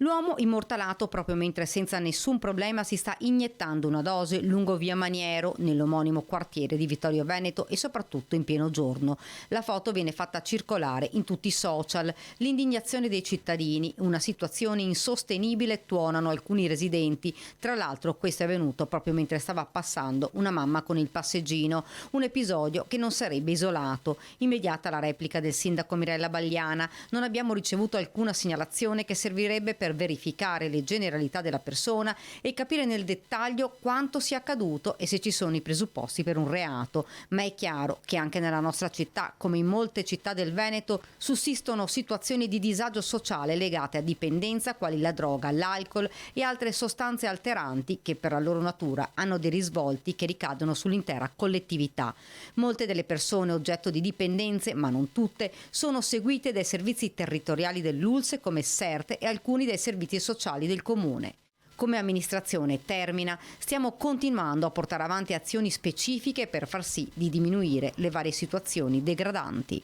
L'uomo immortalato proprio mentre senza nessun problema si sta iniettando una dose lungo via Maniero, nell'omonimo quartiere di Vittorio Veneto e soprattutto in pieno giorno. La foto viene fatta circolare in tutti i social. L'indignazione dei cittadini, una situazione insostenibile, tuonano alcuni residenti. Tra l'altro questo è avvenuto proprio mentre stava passando una mamma con il passeggino, un episodio che non sarebbe isolato. Immediata la replica del sindaco Mirella Bagliana: non abbiamo ricevuto alcuna segnalazione che servirebbe per verificare le generalità della persona e capire nel dettaglio quanto sia accaduto e se ci sono i presupposti per un reato. Ma è chiaro che anche nella nostra città, come in molte città del Veneto, sussistono situazioni di disagio sociale legate a dipendenza quali la droga, l'alcol e altre sostanze alteranti che per la loro natura hanno dei risvolti che ricadono sull'intera collettività. Molte delle persone oggetto di dipendenze, ma non tutte, sono seguite dai servizi territoriali dell'ULSS come SERT e alcuni dei servizi sociali del comune. Come amministrazione Termina stiamo continuando a portare avanti azioni specifiche per far sì di diminuire le varie situazioni degradanti.